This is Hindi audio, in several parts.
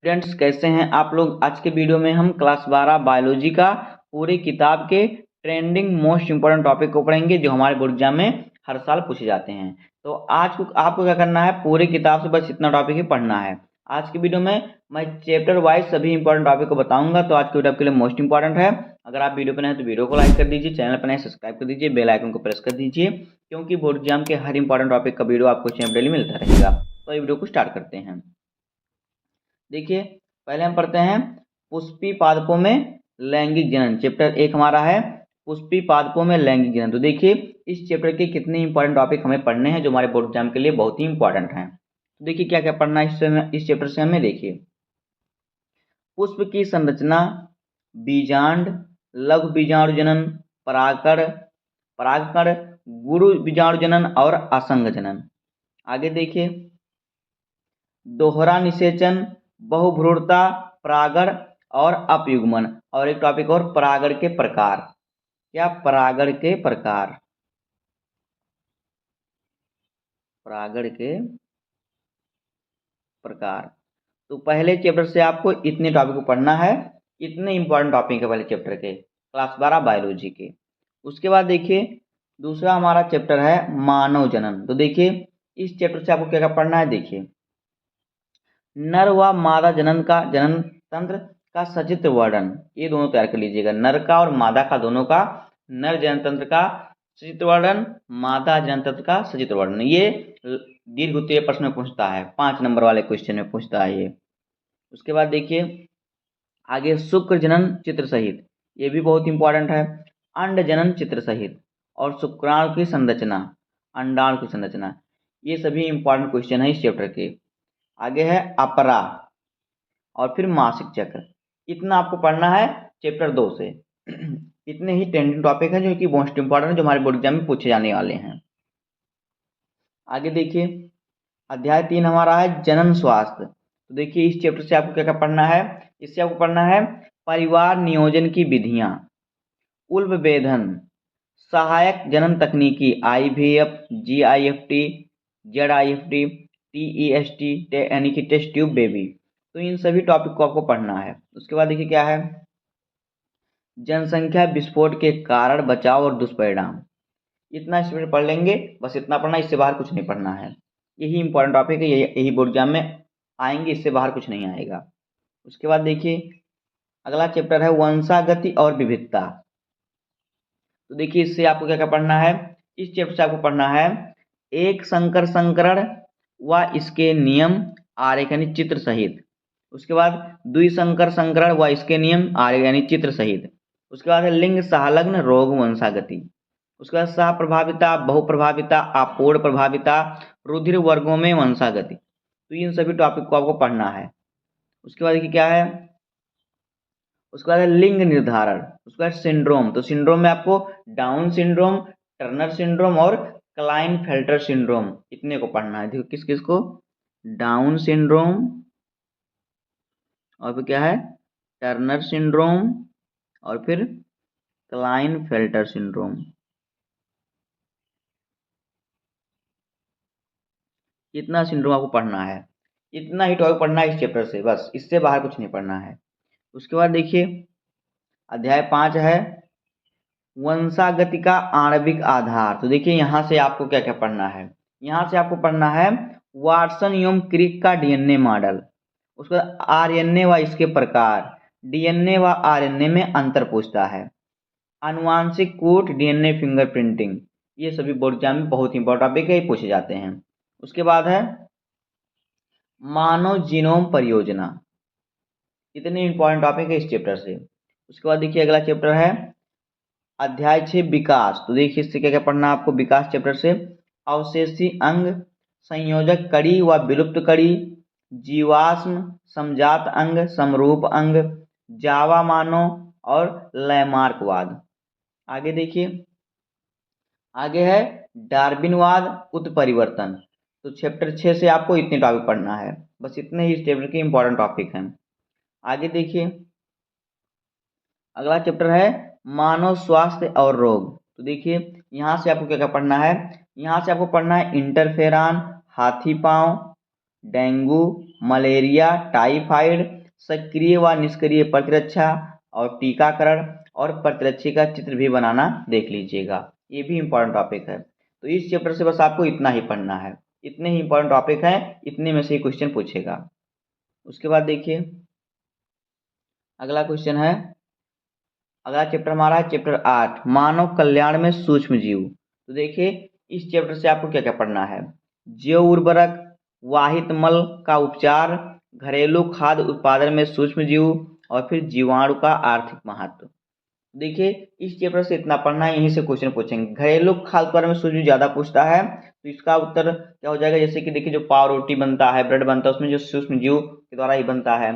फ्रेंड्स, कैसे हैं आप लोग। आज के वीडियो में हम क्लास 12 बायोलॉजी का पूरी किताब के ट्रेंडिंग मोस्ट इंपोर्टेंट टॉपिक को पढ़ेंगे जो हमारे बोर्ड एग्जाम में हर साल पूछे जाते हैं। तो आज को आपको क्या करना है, पूरी किताब से बस इतना टॉपिक ही पढ़ना है। आज की वीडियो में मैं चैप्टर वाइज सभी इंपॉर्टेंट टॉपिक को बताऊंगा। तो आज की वीडियो आपके लिए मोस्ट इंपॉर्टेंट है। अगर आप वीडियो पर नए हैं तो वीडियो को लाइक कर दीजिए, चैनल पर नए सब्सक्राइब कर दीजिए, बेल आइकन को प्रेस कर दीजिए, क्योंकि बोर्ड एग्जाम के हर इंपॉर्टेंट टॉपिक का वीडियो आपको चैनल डेली मिलता रहेगा। तो ये वीडियो को स्टार्ट करते हैं। देखिए, पहले हम पढ़ते हैं पुष्पी पादपों में लैंगिक जनन। चैप्टर 1 हमारा है पुष्पी पादपों में लैंगिक जनन। तो देखिए, इस चैप्टर के कितने इंपॉर्टेंट टॉपिक हमें पढ़ने हैं जो हमारे बोर्ड एग्जाम के लिए बहुत ही इंपॉर्टेंट हैं। तो देखिए क्या क्या पढ़ना है इस चैप्टर से हमें। देखिए, पुष्प की संरचना, बीजांड, लघु बीजाणु जनन, परागकण, परागकण, गुरु बीजाणु जनन और असंग जनन। आगे देखिए, दोहरा निषेचन, बहुभ्रूणता, परागण और अपयुग्मन। और एक टॉपिक और, परागण के प्रकार। क्या? परागण के प्रकार। परागण के प्रकार। तो पहले चैप्टर से आपको इतने टॉपिक को पढ़ना है। इतने इंपॉर्टेंट टॉपिक है पहले चैप्टर के, क्लास 12 बायोलॉजी के। उसके बाद देखिए, दूसरा हमारा चैप्टर है मानव जनन। तो देखिए, इस चैप्टर से आपको क्या क्या पढ़ना है। देखिए, नर व मादा जनन तंत्र का सचित्र वर्णन। ये दोनों तैयार कर लीजिएगा, नर का और मादा का, दोनों का। नर जनन तंत्र का सचित्र वर्णन, मादा जनन तंत्र का सचित्र वर्णन। ये दीर्घ उत्तरीय प्रश्न में पूछता है, 5 नंबर वाले क्वेश्चन में पूछता है ये। उसके बाद देखिए आगे, शुक्र जनन चित्र सहित। ये भी बहुत इंपॉर्टेंट है। अंड जनन चित्र सहित और शुक्राणु की संरचना, अंडाणु की संरचना। ये सभी इंपॉर्टेंट क्वेश्चन है इस चैप्टर के। आगे है अपरा और फिर मासिक चक्र। इतना आपको पढ़ना है चैप्टर 2 से। इतने ही ट्रेंडिंग टॉपिक है जो कि मोस्ट इंपॉर्टेंट है, जो हमारे बोर्ड एग्जाम में पूछे जाने वाले हैं। आगे देखिए, अध्याय 3 हमारा है जनन स्वास्थ्य। तो देखिए, इस चैप्टर से आपको क्या क्या पढ़ना है। इससे आपको पढ़ना है परिवार नियोजन की विधियां, उल्ब वेधन, सहायक जनन तकनीकी, IVF, GIFT, ZIFT, TEST यानी कि टेस्ट ट्यूब बेबी। तो इन सभी टॉपिक को आपको पढ़ना है। उसके बाद देखिए क्या है, जनसंख्या विस्फोट के कारण, बचाव और दुष्परिणाम। इतना इसमें पढ़ लेंगे, बस इतना पढ़ना, इससे बाहर कुछ नहीं पढ़ना है। यही इंपॉर्टेंट टॉपिक है, यही बोर्ड एग्जाम में आएंगे, इससे बाहर कुछ नहीं आएगा। उसके बाद देखिए, अगला चैप्टर है वंशागति और विविधता। तो देखिए, इससे आपको क्या क्या पढ़ना है। इस चैप्टर से आपको पढ़ना है एक संकर संकरण व इसके नियम, आरेख यानी चित्र सहित। उसके बाद द्विसंकर संकरण व इसके नियम, आरेख यानी चित्र सहित। उसके बाद है लिंग सहलग्न रोग वंशागति। उसके बाद सह प्रभाविता, बहुप्रभाविता, अपूर्ण प्रभाविता, रुधिर वर्गों में वंशागति। तो इन सभी टॉपिक को आपको पढ़ना है। उसके बाद देखिए क्या है, उसके बाद है लिंग निर्धारण। उसके बाद सिंड्रोम। तो सिंड्रोम में आपको डाउन सिंड्रोम, टर्नर सिंड्रोम और क्लाइनफेल्टर सिंड्रोम, इतने को पढ़ना है। देखो किस किस को, डाउन सिंड्रोम और फिर क्या है, टर्नर सिंड्रोम और फिर क्लाइनफेल्टर सिंड्रोम। इतना सिंड्रोम आपको पढ़ना है। इतना ही टॉपिक पढ़ना है इस चैप्टर से, बस इससे बाहर कुछ नहीं पढ़ना है। उसके बाद देखिए, अध्याय 5 है वंशागति का आणविक आधार। तो देखिए, यहाँ से आपको क्या क्या पढ़ना है। यहाँ से आपको पढ़ना है वाटसन एवं क्रिक का DNA मॉडल। उसके बाद RNA व इसके प्रकार, DNA व RNA में अंतर पूछता है, आनुवांशिक कूट, DNA फिंगरप्रिंटिंग। ये सभी बोर्ड एग्जाम में बहुत इंपॉर्टेंट टॉपिक है, पूछे जाते हैं। उसके बाद है मानव जीनोम परियोजना। इतने इंपॉर्टेंट टॉपिक है इस चैप्टर से। उसके बाद देखिए, अगला चैप्टर है अध्याय 6 विकास। तो देखिए, इससे क्या क्या पढ़ना है आपको विकास चैप्टर से। अवशेषी अंग, संयोजक कड़ी व विलुप्त कड़ी, जीवाश्म, समजात अंग, समरूप अंग, जावा मानव और लैमार्कवाद। आगे देखिए, आगे है डार्विनवाद, उत्परिवर्तन। तो चैप्टर 6 से आपको इतने टॉपिक पढ़ना है, बस इतने ही इस चैप्टर के इंपॉर्टेंट टॉपिक हैं। आगे देखिए, अगला चैप्टर है मानव स्वास्थ्य और रोग। तो देखिए, यहाँ से आपको क्या क्या पढ़ना है। यहाँ से आपको पढ़ना है इंटरफेरॉन, हाथी पांव, डेंगू, मलेरिया, टाइफाइड, सक्रिय व निष्क्रिय प्रतिरक्षा और टीकाकरण और प्रतिरक्षी का चित्र भी बनाना देख लीजिएगा, ये भी इम्पोर्टेंट टॉपिक है। तो इस चैप्टर से बस आपको इतना ही पढ़ना है, इतने ही इम्पोर्टेंट टॉपिक हैं, इतने में से ही क्वेश्चन पूछेगा। उसके बाद देखिए अगला क्वेश्चन है, अगला चैप्टर हमारा है चैप्टर 8 मानव कल्याण में सूक्ष्म जीव। तो देखिए इस चैप्टर से आपको क्या क्या पढ़ना है, जैव उर्वरक, वाहित मल का उपचार, घरेलू खाद्य उत्पादन में सूक्ष्म जीव और फिर जीवाणु का आर्थिक महत्व। देखिए इस चैप्टर से इतना पढ़ना है, यहीं से क्वेश्चन पूछेंगे। घरेलू खाद्य उत्पादन में सूक्ष्म जीव ज़्यादा पूछता है, तो इसका उत्तर क्या हो जाएगा, जैसे कि देखिए जो पाव रोटी बनता है, ब्रेड बनता है, उसमें जो सूक्ष्म जीव के द्वारा ही बनता है।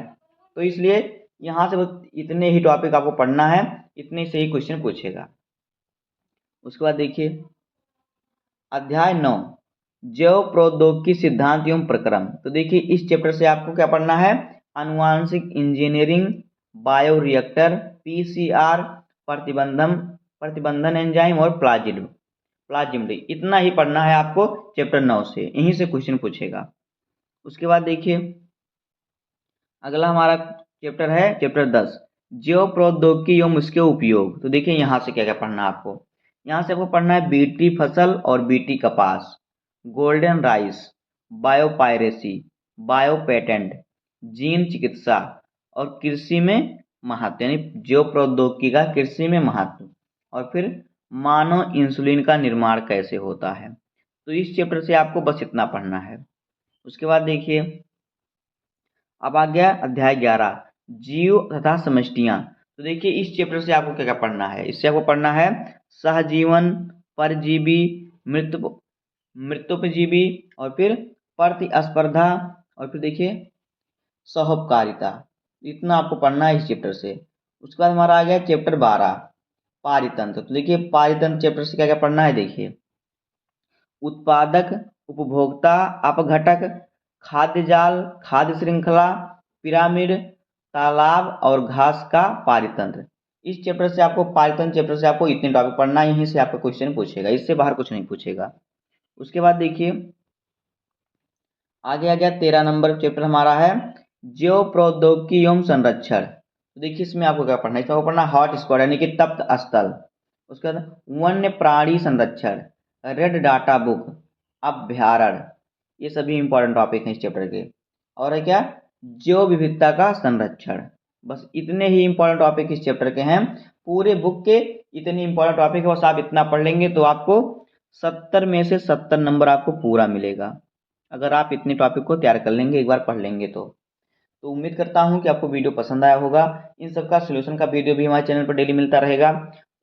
तो इसलिए यहाँ से बस इतने ही टॉपिक आपको पढ़ना है, इतने से ही क्वेश्चन पूछेगा। उसके बाद देखिए अध्याय 9 जैव प्रौद्योगिकी सिद्धांत एवं प्रक्रम। तो देखिए इस चैप्टर से आपको क्या पढ़ना है, आनुवांशिक इंजीनियरिंग, बायोरिएक्टर, पीसीआर, प्रतिबंधन एंजाइम और प्लाज्मिड, इतना ही पढ़ना है आपको चैप्टर 9 से, यहीं से क्वेश्चन पूछेगा। उसके बाद देखिए अगला हमारा चैप्टर है चैप्टर 10 जैव प्रौद्योगिकी एवं उसके उपयोग। तो देखिए यहाँ से क्या क्या पढ़ना है आपको, यहाँ से आपको पढ़ना है बीटी फसल और बीटी कपास, golden rice, biopiracy, bio patent, gene चिकित्सा और कृषि में महत्व, यानी जैव प्रौद्योगिकी का कृषि में महत्व, और फिर मानव इंसुलिन का निर्माण कैसे होता है। तो इस चैप्टर से आपको बस इतना पढ़ना है। उसके बाद देखिए अब आ गया अध्याय 11 जीव तथा समष्टियाँ। तो देखिए इस चैप्टर से आपको क्या क्या पढ़ना है, इससे आपको पढ़ना है सहजीवन, परजीवी, मृत्युपजीवी और फिर प्रतिस्पर्धा और फिर देखिए सहोपकारिता, इतना आपको पढ़ना है इस चैप्टर से। उसके बाद हमारा आ गया चैप्टर 12 पारितंत्र। तो देखिए पारितंत्र चैप्टर से क्या क्या पढ़ना है, देखिए उत्पादक, उपभोक्ता, अपघटक, खाद्य जाल, खाद्य श्रृंखला, पिरामिड, तालाब और घास का पारितंत्र। इस चैप्टर से आपको पारितंत्र चैप्टर से आपको इतने टॉपिक पढ़ना है, यहीं से आपका क्वेश्चन पूछेगा, इससे बाहर कुछ नहीं पूछेगा। उसके बाद देखिए आगे आ गया 13 नंबर चैप्टर हमारा है जैव प्रौद्योगिकी एवं संरक्षण। तो देखिए इसमें आपको क्या पढ़ना है, इसमें आपको पढ़ना हॉट स्पॉट यानी कि तप्त स्थल। उसके बाद वन्य प्राणी संरक्षण, रेड डाटा बुक, अभ्यारण्य, ये सभी इंपॉर्टेंट टॉपिक हैं इस चैप्टर के। और है क्या जैव विविधता का संरक्षण। बस इतने ही इंपॉर्टेंट टॉपिक इस चैप्टर के हैं, पूरे बुक के इतने इंपॉर्टेंट टॉपिक है, बस आप इतना पढ़ लेंगे तो आपको 70 में से 70 नंबर आपको पूरा मिलेगा, अगर आप इतने टॉपिक को तैयार कर लेंगे, एक बार पढ़ लेंगे तो उम्मीद करता हूं कि आपको वीडियो पसंद आया होगा। इन सब का सोल्यूशन का वीडियो भी हमारे चैनल पर डेली मिलता रहेगा,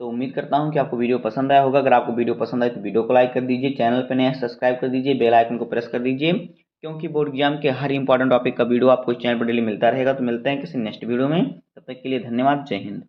तो उम्मीद करता हूं कि आपको वीडियो पसंद आया होगा। अगर आपको वीडियो पसंद आए तो वीडियो को लाइक कर दीजिए, चैनल पर नया सब्सक्राइब कर दीजिए, बेल आइकन को प्रेस कर दीजिए, क्योंकि बोर्ड एग्जाम के हर इंपॉर्टेंट टॉपिक का वीडियो आपको इस चैनल पर डेली मिलता रहेगा। तो मिलते हैं किसी नेक्स्ट वीडियो में, तब तक के लिए धन्यवाद, जय हिंद।